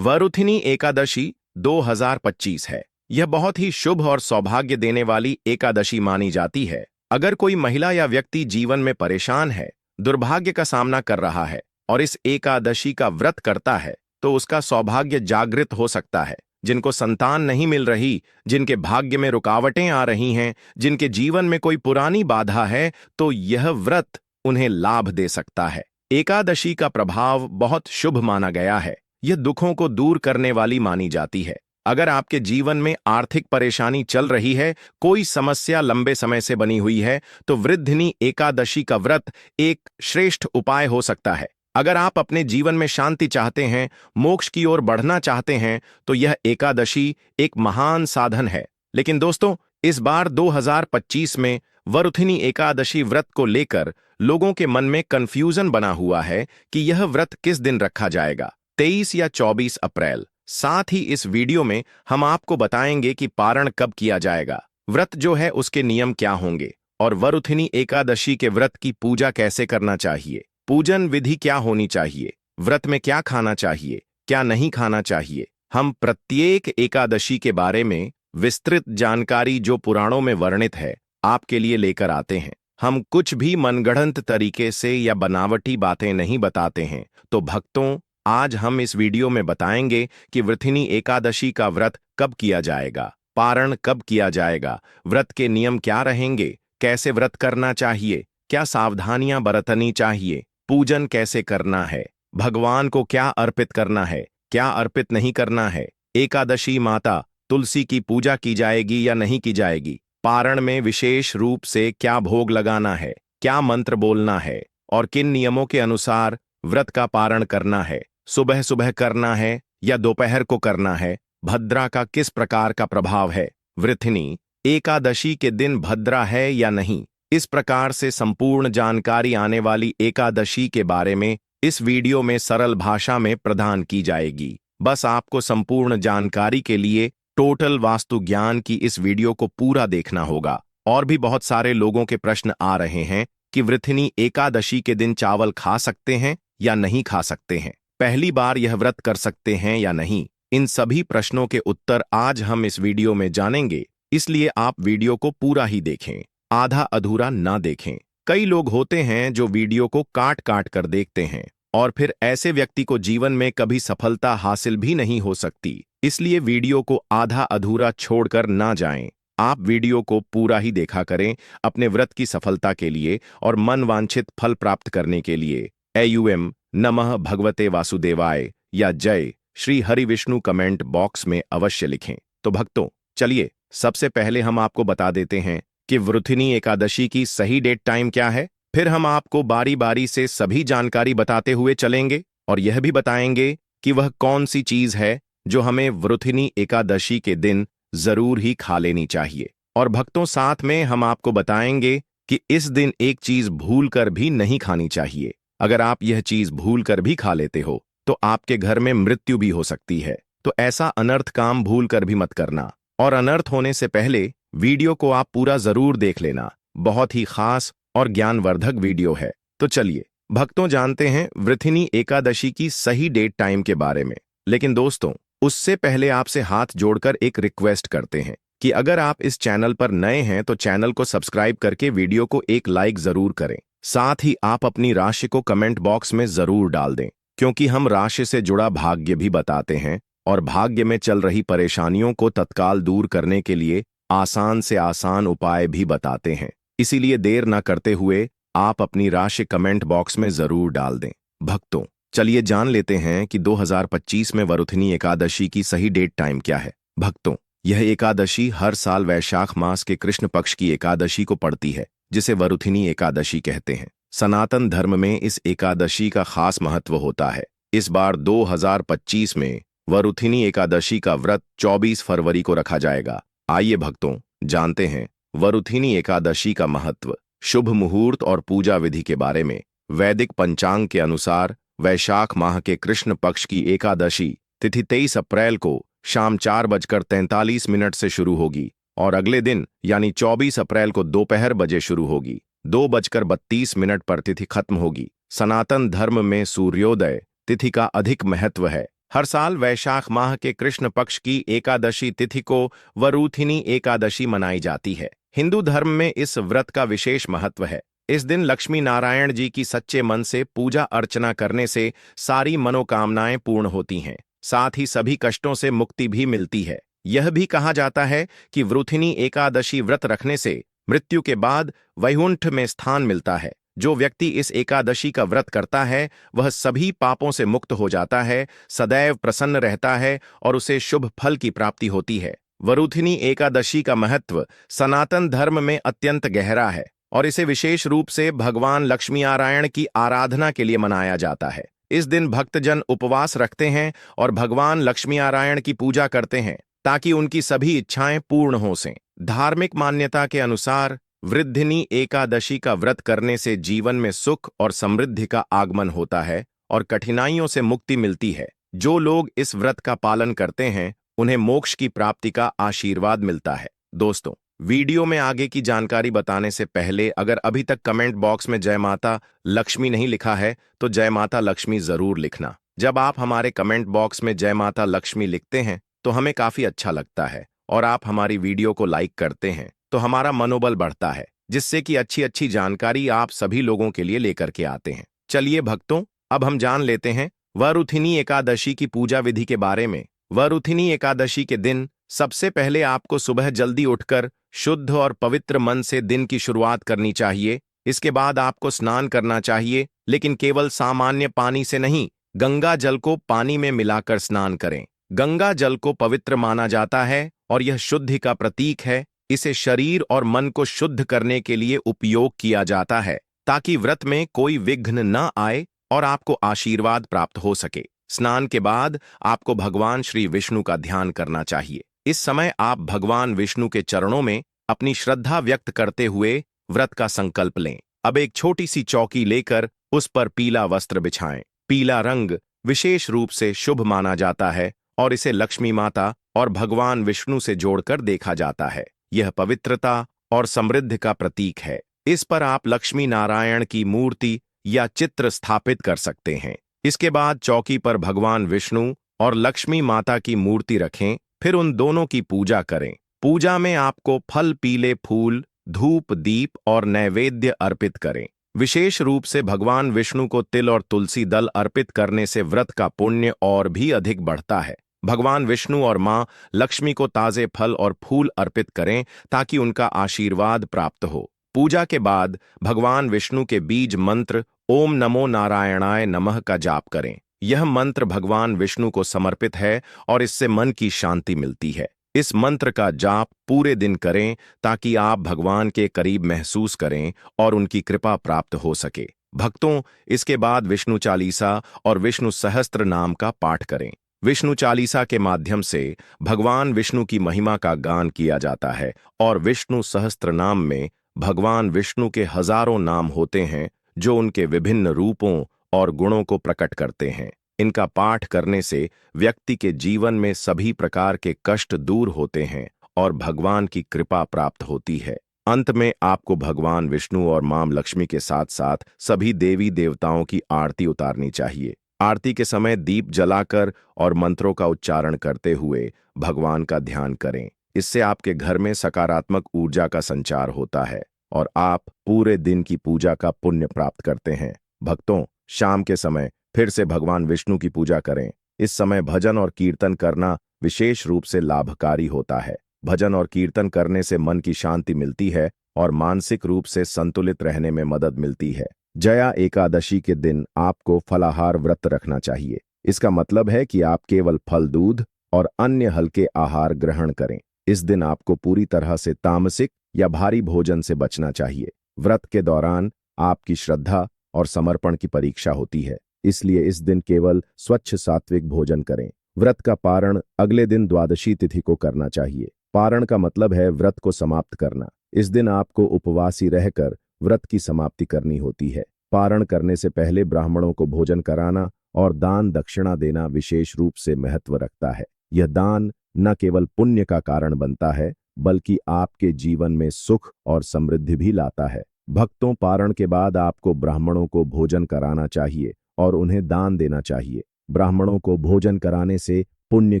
वरुथिनी एकादशी 2025 है। यह बहुत ही शुभ और सौभाग्य देने वाली एकादशी मानी जाती है। अगर कोई महिला या व्यक्ति जीवन में परेशान है, दुर्भाग्य का सामना कर रहा है और इस एकादशी का व्रत करता है, तो उसका सौभाग्य जागृत हो सकता है। जिनको संतान नहीं मिल रही, जिनके भाग्य में रुकावटें आ रही हैं, जिनके जीवन में कोई पुरानी बाधा है, तो यह व्रत उन्हें लाभ दे सकता है। एकादशी का प्रभाव बहुत शुभ माना गया है। यह दुखों को दूर करने वाली मानी जाती है। अगर आपके जीवन में आर्थिक परेशानी चल रही है, कोई समस्या लंबे समय से बनी हुई है, तो वृद्धिनी एकादशी का व्रत एक श्रेष्ठ उपाय हो सकता है। अगर आप अपने जीवन में शांति चाहते हैं, मोक्ष की ओर बढ़ना चाहते हैं, तो यह एकादशी एक महान साधन है। लेकिन दोस्तों, इस बार 2025 में वरुथिनी एकादशी व्रत को लेकर लोगों के मन में कंफ्यूजन बना हुआ है कि यह व्रत किस दिन रखा जाएगा, 23 या 24 अप्रैल। साथ ही इस वीडियो में हम आपको बताएंगे कि पारण कब किया जाएगा, व्रत जो है उसके नियम क्या होंगे, और वरुथिनी एकादशी के व्रत की पूजा कैसे करना चाहिए, पूजन विधि क्या होनी चाहिए, व्रत में क्या खाना चाहिए, क्या नहीं खाना चाहिए। हम प्रत्येक एकादशी के बारे में विस्तृत जानकारी जो पुराणों में वर्णित है, आपके लिए लेकर आते हैं। हम कुछ भी मनगढ़ंत तरीके से या बनावटी बातें नहीं बताते हैं। तो भक्तों, आज हम इस वीडियो में बताएंगे कि वृथिनी एकादशी का व्रत कब किया जाएगा, पारण कब किया जाएगा, व्रत के नियम क्या रहेंगे, कैसे व्रत करना चाहिए, क्या सावधानियां बरतनी चाहिए, पूजन कैसे करना है, भगवान को क्या अर्पित करना है, क्या अर्पित नहीं करना है, एकादशी माता तुलसी की पूजा की जाएगी या नहीं की जाएगी, पारण में विशेष रूप से क्या भोग लगाना है, क्या मंत्र बोलना है, और किन नियमों के अनुसार व्रत का पारण करना है, सुबह सुबह करना है या दोपहर को करना है, भद्रा का किस प्रकार का प्रभाव है, वृथिनी एकादशी के दिन भद्रा है या नहीं। इस प्रकार से संपूर्ण जानकारी आने वाली एकादशी के बारे में इस वीडियो में सरल भाषा में प्रदान की जाएगी। बस आपको संपूर्ण जानकारी के लिए टोटल वास्तु ज्ञान की इस वीडियो को पूरा देखना होगा। और भी बहुत सारे लोगों के प्रश्न आ रहे हैं कि वृथिनी एकादशी के दिन चावल खा सकते हैं या नहीं खा सकते हैं, पहली बार यह व्रत कर सकते हैं या नहीं। इन सभी प्रश्नों के उत्तर आज हम इस वीडियो में जानेंगे, इसलिए आप वीडियो को पूरा ही देखें, आधा अधूरा ना देखें। कई लोग होते हैं जो वीडियो को काट काट कर देखते हैं और फिर ऐसे व्यक्ति को जीवन में कभी सफलता हासिल भी नहीं हो सकती। इसलिए वीडियो को आधा अधूरा छोड़कर ना जाएं। आप वीडियो को पूरा ही देखा करें अपने व्रत की सफलता के लिए और मन वांछित फल प्राप्त करने के लिए। एयूएम नमः भगवते वासुदेवाय या जय श्री हरि विष्णु कमेंट बॉक्स में अवश्य लिखें। तो भक्तों, चलिए सबसे पहले हम आपको बता देते हैं कि वृथिनी एकादशी की सही डेट टाइम क्या है। फिर हम आपको बारी बारी से सभी जानकारी बताते हुए चलेंगे और यह भी बताएंगे कि वह कौन सी चीज है जो हमें वृथिनी एकादशी के दिन जरूर ही खा लेनी चाहिए। और भक्तों, साथ में हम आपको बताएंगे कि इस दिन एक चीज भूल कर भी नहीं खानी चाहिए। अगर आप यह चीज भूल कर भी खा लेते हो तो आपके घर में मृत्यु भी हो सकती है। तो ऐसा अनर्थ काम भूल कर भी मत करना। और अनर्थ होने से पहले वीडियो को आप पूरा जरूर देख लेना। बहुत ही खास और ज्ञानवर्धक वीडियो है। तो चलिए भक्तों, जानते हैं वृथिनी एकादशी की सही डेट टाइम के बारे में। लेकिन दोस्तों, उससे पहले आपसे हाथ जोड़कर एक रिक्वेस्ट करते हैं कि अगर आप इस चैनल पर नए हैं तो चैनल को सब्सक्राइब करके वीडियो को एक लाइक जरूर करें। साथ ही आप अपनी राशि को कमेंट बॉक्स में जरूर डाल दें, क्योंकि हम राशि से जुड़ा भाग्य भी बताते हैं और भाग्य में चल रही परेशानियों को तत्काल दूर करने के लिए आसान से आसान उपाय भी बताते हैं। इसीलिए देर न करते हुए आप अपनी राशि कमेंट बॉक्स में जरूर डाल दें। भक्तों, चलिए जान लेते हैं कि 2025 में वरुथिनी एकादशी की सही डेट टाइम क्या है। भक्तों, यह एकादशी हर साल वैशाख मास के कृष्ण पक्ष की एकादशी को पड़ती है, जिसे वरुथिनी एकादशी कहते हैं। सनातन धर्म में इस एकादशी का खास महत्व होता है। इस बार 2025 में वरुथिनी एकादशी का व्रत 24 फरवरी को रखा जाएगा। आइए भक्तों, जानते हैं वरुथिनी एकादशी का महत्व, शुभ मुहूर्त और पूजा विधि के बारे में। वैदिक पंचांग के अनुसार वैशाख माह के कृष्ण पक्ष की एकादशी तिथि 23 अप्रैल को शाम 4:43 से शुरू होगी और अगले दिन यानी 24 अप्रैल को दोपहर बजे शुरू होगी। 2:32 पर तिथि खत्म होगी। सनातन धर्म में सूर्योदय तिथि का अधिक महत्व है। हर साल वैशाख माह के कृष्ण पक्ष की एकादशी तिथि को वरूथिनी एकादशी मनाई जाती है। हिंदू धर्म में इस व्रत का विशेष महत्व है। इस दिन लक्ष्मी नारायण जी की सच्चे मन से पूजा अर्चना करने से सारी मनोकामनाएं पूर्ण होती हैं। साथ ही सभी कष्टों से मुक्ति भी मिलती है। यह भी कहा जाता है कि वृथिनी एकादशी व्रत रखने से मृत्यु के बाद वैकुंठ में स्थान मिलता है। जो व्यक्ति इस एकादशी का व्रत करता है वह सभी पापों से मुक्त हो जाता है, सदैव प्रसन्न रहता है और उसे शुभ फल की प्राप्ति होती है। वरुथिनी एकादशी का महत्व सनातन धर्म में अत्यंत गहरा है और इसे विशेष रूप से भगवान लक्ष्मी नारायण की आराधना के लिए मनाया जाता है। इस दिन भक्तजन उपवास रखते हैं और भगवान लक्ष्मी नारायण की पूजा करते हैं ताकि उनकी सभी इच्छाएं पूर्ण हो सकें। धार्मिक मान्यता के अनुसार वृद्धिनी एकादशी का व्रत करने से जीवन में सुख और समृद्धि का आगमन होता है और कठिनाइयों से मुक्ति मिलती है। जो लोग इस व्रत का पालन करते हैं उन्हें मोक्ष की प्राप्ति का आशीर्वाद मिलता है। दोस्तों, वीडियो में आगे की जानकारी बताने से पहले अगर अभी तक कमेंट बॉक्स में जय माता लक्ष्मी नहीं लिखा है तो जय माता लक्ष्मी जरूर लिखना। जब आप हमारे कमेंट बॉक्स में जय माता लक्ष्मी लिखते हैं तो हमें काफी अच्छा लगता है और आप हमारी वीडियो को लाइक करते हैं तो हमारा मनोबल बढ़ता है, जिससे कि अच्छी अच्छी जानकारी आप सभी लोगों के लिए लेकर के आते हैं। चलिए भक्तों, अब हम जान लेते हैं वरुथिनी एकादशी की पूजा विधि के बारे में। वरुथिनी एकादशी के दिन सबसे पहले आपको सुबह जल्दी उठकर शुद्ध और पवित्र मन से दिन की शुरुआत करनी चाहिए। इसके बाद आपको स्नान करना चाहिए, लेकिन केवल सामान्य पानी से नहीं, गंगा जल को पानी में मिलाकर स्नान करें। गंगा जल को पवित्र माना जाता है और यह शुद्धि का प्रतीक है। इसे शरीर और मन को शुद्ध करने के लिए उपयोग किया जाता है ताकि व्रत में कोई विघ्न न आए और आपको आशीर्वाद प्राप्त हो सके। स्नान के बाद आपको भगवान श्री विष्णु का ध्यान करना चाहिए। इस समय आप भगवान विष्णु के चरणों में अपनी श्रद्धा व्यक्त करते हुए व्रत का संकल्प लें। अब एक छोटी सी चौकी लेकर उस पर पीला वस्त्र बिछाएं। पीला रंग विशेष रूप से शुभ माना जाता है और इसे लक्ष्मी माता और भगवान विष्णु से जोड़कर देखा जाता है। यह पवित्रता और समृद्धि का प्रतीक है। इस पर आप लक्ष्मी नारायण की मूर्ति या चित्र स्थापित कर सकते हैं। इसके बाद चौकी पर भगवान विष्णु और लक्ष्मी माता की मूर्ति रखें, फिर उन दोनों की पूजा करें। पूजा में आपको फल, पीले फूल, धूप, दीप और नैवेद्य अर्पित करें। विशेष रूप से भगवान विष्णु को तिल और तुलसी दल अर्पित करने से व्रत का पुण्य और भी अधिक बढ़ता है। भगवान विष्णु और मां लक्ष्मी को ताजे फल और फूल अर्पित करें ताकि उनका आशीर्वाद प्राप्त हो। पूजा के बाद भगवान विष्णु के बीज मंत्र ओम नमो नारायणाय नमः का जाप करें। यह मंत्र भगवान विष्णु को समर्पित है और इससे मन की शांति मिलती है। इस मंत्र का जाप पूरे दिन करें ताकि आप भगवान के करीब महसूस करें और उनकी कृपा प्राप्त हो सके। भक्तों, इसके बाद विष्णु चालीसा और विष्णु सहस्त्र नाम का पाठ करें। विष्णु चालीसा के माध्यम से भगवान विष्णु की महिमा का गान किया जाता है और विष्णु सहस्त्र नाम में भगवान विष्णु के हजारों नाम होते हैं जो उनके विभिन्न रूपों और गुणों को प्रकट करते हैं। इनका पाठ करने से व्यक्ति के जीवन में सभी प्रकार के कष्ट दूर होते हैं और भगवान की कृपा प्राप्त होती है। अंत में आपको भगवान विष्णु और मां लक्ष्मी के साथ साथ सभी देवी देवताओं की आरती उतारनी चाहिए। आरती के समय दीप जलाकर और मंत्रों का उच्चारण करते हुए भगवान का ध्यान करें। इससे आपके घर में सकारात्मक ऊर्जा का संचार होता है और आप पूरे दिन की पूजा का पुण्य प्राप्त करते हैं। भक्तों, शाम के समय फिर से भगवान विष्णु की पूजा करें। इस समय भजन और कीर्तन करना विशेष रूप से लाभकारी होता है। भजन और कीर्तन करने से मन की शांति मिलती है और मानसिक रूप से संतुलित रहने में मदद मिलती है। जया एकादशी के दिन आपको फलाहार व्रत रखना चाहिए। इसका मतलब है कि आप केवल फल, दूध और अन्य हल्के आहार ग्रहण करें। इस दिन आपको पूरी तरह से तामसिक या भारी भोजन से बचना चाहिए। व्रत के दौरान आपकी श्रद्धा और समर्पण की परीक्षा होती है, इसलिए इस दिन केवल स्वच्छ सात्विक भोजन करें। व्रत का पारण अगले दिन द्वादशी तिथि को करना चाहिए। पारण का मतलब है व्रत को समाप्त करना। इस दिन आपको उपवासी रहकर व्रत की समाप्ति करनी होती है। पारण करने से पहले ब्राह्मणों को भोजन कराना और दान दक्षिणा देना विशेष रूप से महत्व रखता है। यह दान न केवल पुण्य का कारण बनता है बल्कि आपके जीवन में सुख और समृद्धि भी लाता है। भक्तों, पारण के बाद आपको ब्राह्मणों को भोजन कराना चाहिए और उन्हें दान देना चाहिए। ब्राह्मणों को भोजन कराने से पुण्य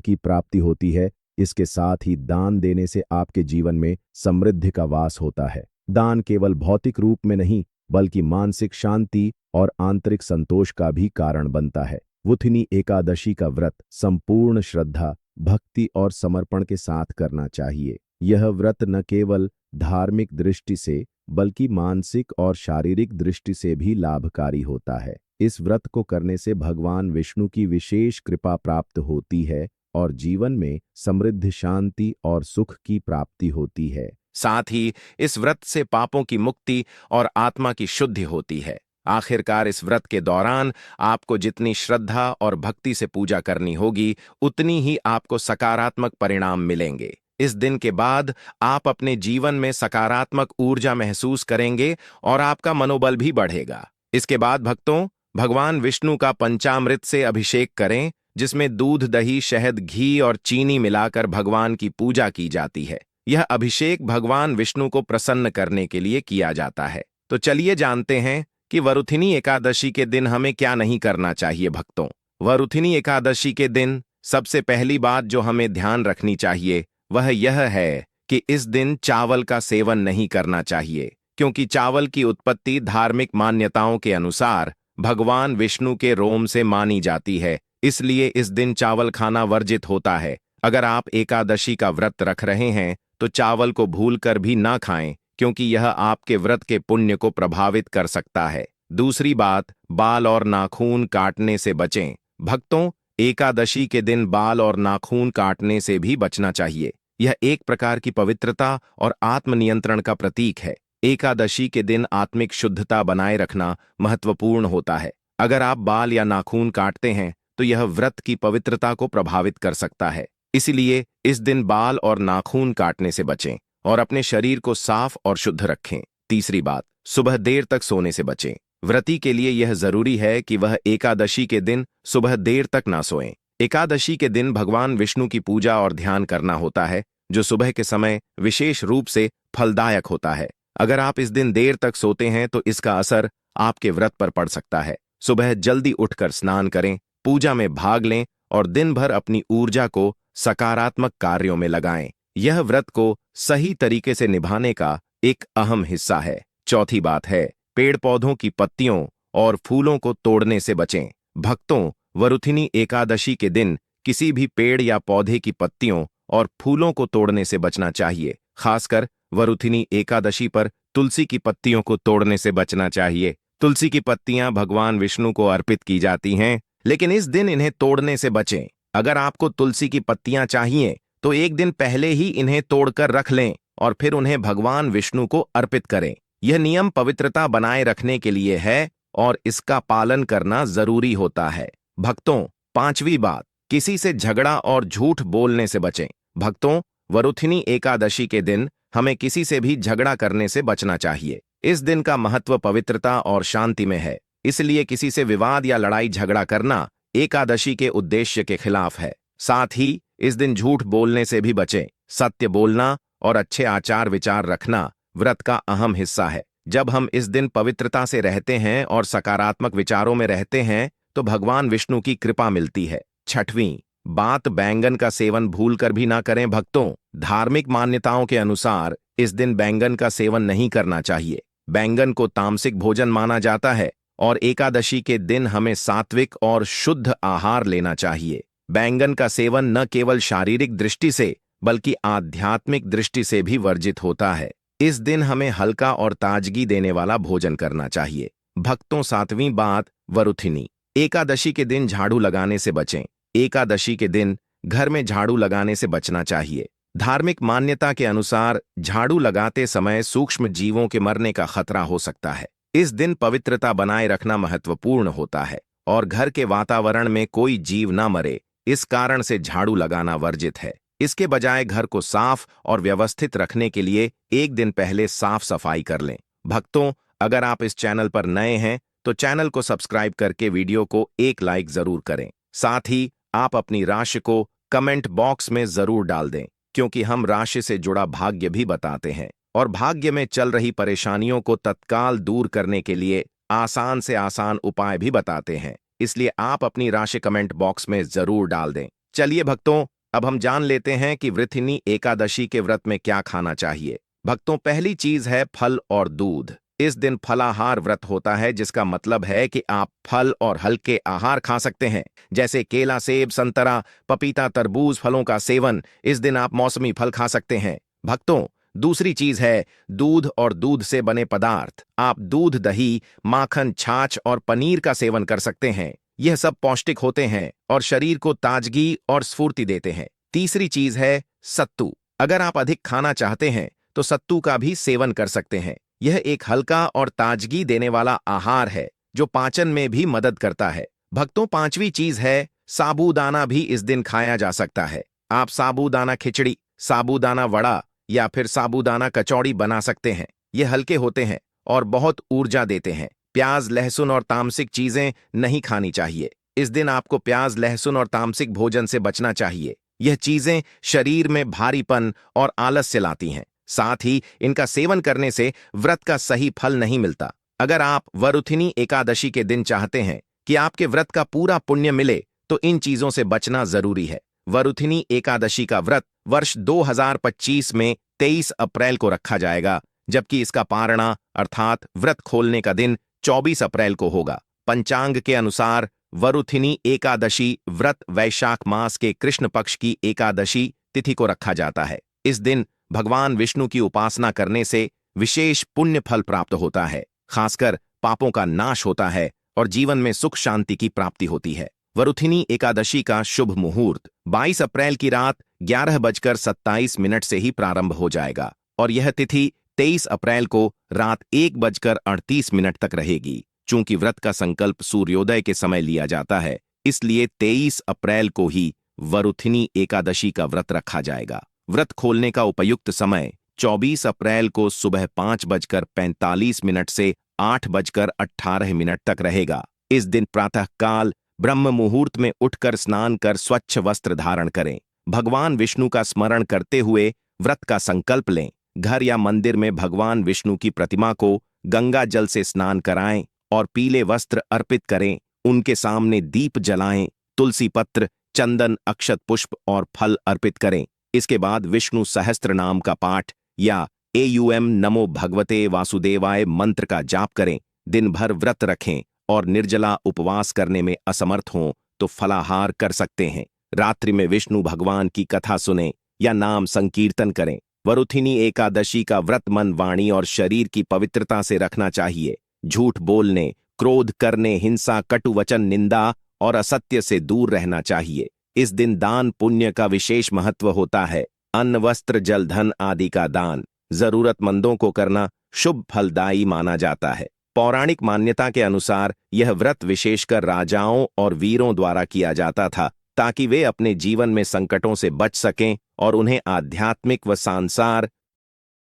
की प्राप्ति होती है। इसके साथ ही दान देने से आपके जीवन में समृद्धि का वास होता है। दान केवल भौतिक रूप में नहीं बल्कि मानसिक शांति और आंतरिक संतोष का भी कारण बनता है। वुथिनी एकादशी का व्रत संपूर्ण श्रद्धा, भक्ति और समर्पण के साथ करना चाहिए। यह व्रत न केवल धार्मिक दृष्टि से बल्कि मानसिक और शारीरिक दृष्टि से भी लाभकारी होता है। इस व्रत को करने से भगवान विष्णु की विशेष कृपा प्राप्त होती है और जीवन में समृद्धि, शांति और सुख की प्राप्ति होती है। साथ ही इस व्रत से पापों की मुक्ति और आत्मा की शुद्धि होती है। आखिरकार इस व्रत के दौरान आपको जितनी श्रद्धा और भक्ति से पूजा करनी होगी, उतनी ही आपको सकारात्मक परिणाम मिलेंगे। इस दिन के बाद आप अपने जीवन में सकारात्मक ऊर्जा महसूस करेंगे और आपका मनोबल भी बढ़ेगा। इसके बाद भक्तों, भगवान विष्णु का पंचामृत से अभिषेक करें, जिसमें दूध, दही, शहद, घी और चीनी मिलाकर भगवान की पूजा की जाती है। यह अभिषेक भगवान विष्णु को प्रसन्न करने के लिए किया जाता है। तो चलिए जानते हैं कि वरुथिनी एकादशी के दिन हमें क्या नहीं करना चाहिए। भक्तों, वरुथिनी एकादशी के दिन सबसे पहली बात जो हमें ध्यान रखनी चाहिए वह यह है कि इस दिन चावल का सेवन नहीं करना चाहिए, क्योंकि चावल की उत्पत्ति धार्मिक मान्यताओं के अनुसार भगवान विष्णु के रोम से मानी जाती है। इसलिए इस दिन चावल खाना वर्जित होता है। अगर आप एकादशी का व्रत रख रहे हैं तो चावल को भूलकर भी ना खाएं, क्योंकि यह आपके व्रत के पुण्य को प्रभावित कर सकता है। दूसरी बात, बाल और नाखून काटने से बचें। भक्तों, एकादशी के दिन बाल और नाखून काटने से भी बचना चाहिए। यह एक प्रकार की पवित्रता और आत्मनियंत्रण का प्रतीक है। एकादशी के दिन आत्मिक शुद्धता बनाए रखना महत्वपूर्ण होता है। अगर आप बाल या नाखून काटते हैं तो यह व्रत की पवित्रता को प्रभावित कर सकता है। इसलिए इस दिन बाल और नाखून काटने से बचें और अपने शरीर को साफ और शुद्ध रखें। तीसरी बात, सुबह देर तक सोने से बचें। व्रती के लिए यह जरूरी है कि वह एकादशी के दिन सुबह देर तक ना सोएं। एकादशी के दिन भगवान विष्णु की पूजा और ध्यान करना होता है, जो सुबह के समय विशेष रूप से फलदायक होता है। अगर आप इस दिन देर तक सोते हैं तो इसका असर आपके व्रत पर पड़ सकता है। सुबह जल्दी उठकर स्नान करें, पूजा में भाग लें और दिन भर अपनी ऊर्जा को सकारात्मक कार्यों में लगाएं। यह व्रत को सही तरीके से निभाने का एक अहम हिस्सा है। चौथी बात है, पेड़ पौधों की पत्तियों और फूलों को तोड़ने से बचें। भक्तों, वरुथिनी एकादशी के दिन किसी भी पेड़ या पौधे की पत्तियों और फूलों को तोड़ने से बचना चाहिए। खासकर वरुथिनी एकादशी पर तुलसी की पत्तियों को तोड़ने से बचना चाहिए। तुलसी की पत्तियां भगवान विष्णु को अर्पित की जाती हैं, लेकिन इस दिन इन्हें तोड़ने से बचें। अगर आपको तुलसी की पत्तियां चाहिए तो एक दिन पहले ही इन्हें तोड़कर रख लें और फिर उन्हें भगवान विष्णु को अर्पित करें। यह नियम पवित्रता बनाए रखने के लिए है और इसका पालन करना जरूरी होता है। भक्तों, पांचवी बात, किसी से झगड़ा और झूठ बोलने से बचें। भक्तों, वरुथिनी एकादशी के दिन हमें किसी से भी झगड़ा करने से बचना चाहिए। इस दिन का महत्व पवित्रता और शांति में है, इसलिए किसी से विवाद या लड़ाई झगड़ा करना एकादशी के उद्देश्य के खिलाफ है। साथ ही इस दिन झूठ बोलने से भी बचें। सत्य बोलना और अच्छे आचार विचार रखना व्रत का अहम हिस्सा है। जब हम इस दिन पवित्रता से रहते हैं और सकारात्मक विचारों में रहते हैं तो भगवान विष्णु की कृपा मिलती है। छठवीं बात, बैंगन का सेवन भूलकर भी ना करें। भक्तों, धार्मिक मान्यताओं के अनुसार इस दिन बैंगन का सेवन नहीं करना चाहिए। बैंगन को तामसिक भोजन माना जाता है और एकादशी के दिन हमें सात्विक और शुद्ध आहार लेना चाहिए। बैंगन का सेवन न केवल शारीरिक दृष्टि से बल्कि आध्यात्मिक दृष्टि से भी वर्जित होता है। इस दिन हमें हल्का और ताजगी देने वाला भोजन करना चाहिए। भक्तों, सातवीं बात, वरुथिनी एकादशी के दिन झाड़ू लगाने से बचें। एकादशी के दिन घर में झाड़ू लगाने से बचना चाहिए। धार्मिक मान्यता के अनुसार झाड़ू लगाते समय सूक्ष्म जीवों के मरने का खतरा हो सकता है। इस दिन पवित्रता बनाए रखना महत्वपूर्ण होता है और घर के वातावरण में कोई जीव न मरे, इस कारण से झाड़ू लगाना वर्जित है। इसके बजाय घर को साफ और व्यवस्थित रखने के लिए एक दिन पहले साफ सफाई कर लें। भक्तों, अगर आप इस चैनल पर नए हैं तो चैनल को सब्सक्राइब करके वीडियो को एक लाइक जरूर करें। साथ ही आप अपनी राशि को कमेंट बॉक्स में जरूर डाल दें, क्योंकि हम राशि से जुड़ा भाग्य भी बताते हैं और भाग्य में चल रही परेशानियों को तत्काल दूर करने के लिए आसान से आसान उपाय भी बताते हैं। इसलिए आप अपनी राशि कमेंट बॉक्स में जरूर डाल दें। चलिए भक्तों, अब हम जान लेते हैं कि वृथिनी एकादशी के व्रत में क्या खाना चाहिए। भक्तों, पहली चीज है फल और दूध। इस दिन फलाहार व्रत होता है, जिसका मतलब है कि आप फल और हल्के आहार खा सकते हैं, जैसे केला, सेब, संतरा, पपीता, तरबूज। फलों का सेवन, इस दिन आप मौसमी फल खा सकते हैं। भक्तों, दूसरी चीज है दूध और दूध से बने पदार्थ। आप दूध, दही, माखन, छाछ और पनीर का सेवन कर सकते हैं। यह सब पौष्टिक होते हैं और शरीर को ताजगी और स्फूर्ति देते हैं। तीसरी चीज है सत्तू। अगर आप अधिक खाना चाहते हैं तो सत्तू का भी सेवन कर सकते हैं। यह एक हल्का और ताजगी देने वाला आहार है जो पाचन में भी मदद करता है। भक्तों, पांचवी चीज है साबूदाना भी इस दिन खाया जा सकता है। आप साबूदाना खिचड़ी, साबूदाना वड़ा या फिर साबूदाना कचौड़ी बना सकते हैं। ये हल्के होते हैं और बहुत ऊर्जा देते हैं। प्याज, लहसुन और तामसिक चीजें नहीं खानी चाहिए। इस दिन आपको प्याज, लहसुन और तामसिक भोजन से बचना चाहिए। यह चीजें शरीर में भारीपन और आलस्य लाती हैं। साथ ही इनका सेवन करने से व्रत का सही फल नहीं मिलता। अगर आप वरुथिनी एकादशी के दिन चाहते हैं कि आपके व्रत का पूरा पुण्य मिले, तो इन चीजों से बचना जरूरी है। वरुथिनी एकादशी का व्रत वर्ष 2025 में 23 अप्रैल को रखा जाएगा, जबकि इसका पारणा अर्थात व्रत खोलने का दिन 24 अप्रैल को होगा। पंचांग के अनुसार वरुथिनी एकादशी व्रत वैशाख मास के कृष्ण पक्ष की एकादशी तिथि को रखा जाता है। इस दिन भगवान विष्णु की उपासना करने से विशेष पुण्य फल प्राप्त होता है। खासकर पापों का नाश होता है और जीवन में सुख शांति की प्राप्ति होती है। वरुथिनी एकादशी का शुभ मुहूर्त 22 अप्रैल की रात 11:27 से ही प्रारंभ हो जाएगा और यह तिथि 23 अप्रैल को रात 1:38 तक रहेगी। चूंकि व्रत का संकल्प सूर्योदय के समय लिया जाता है, इसलिए 23 अप्रैल को ही वरुथिनी एकादशी का व्रत रखा जाएगा। व्रत खोलने का उपयुक्त समय 24 अप्रैल को सुबह 5:45 से 8:18 तक रहेगा। इस दिन प्रातःकाल ब्रह्म मुहूर्त में उठकर स्नान कर स्वच्छ वस्त्र धारण करें। भगवान विष्णु का स्मरण करते हुए व्रत का संकल्प लें। घर या मंदिर में भगवान विष्णु की प्रतिमा को गंगा जल से स्नान कराएं और पीले वस्त्र अर्पित करें। उनके सामने दीप जलाएं, तुलसी पत्र, चंदन, अक्षत पुष्प और फल अर्पित करें। इसके बाद विष्णु सहस्त्र नाम का पाठ या एयूएम नमो भगवते वासुदेवाय मंत्र का जाप करें। दिन भर व्रत रखें और निर्जला उपवास करने में असमर्थ हों तो फलाहार कर सकते हैं। रात्रि में विष्णु भगवान की कथा सुनें या नाम संकीर्तन करें। वरुथिनी एकादशी का व्रत मन, वाणी और शरीर की पवित्रता से रखना चाहिए। झूठ बोलने, क्रोध करने, हिंसा, कटु वचन, निंदा और असत्य से दूर रहना चाहिए। इस दिन दान पुण्य का विशेष महत्व होता है। अन्न, वस्त्र, जल, धन आदि का दान जरूरतमंदों को करना शुभ फलदायी माना जाता है। पौराणिक मान्यता के अनुसार यह व्रत विशेषकर राजाओं और वीरों द्वारा किया जाता था, ताकि वे अपने जीवन में संकटों से बच सकें और उन्हें आध्यात्मिक व सांसार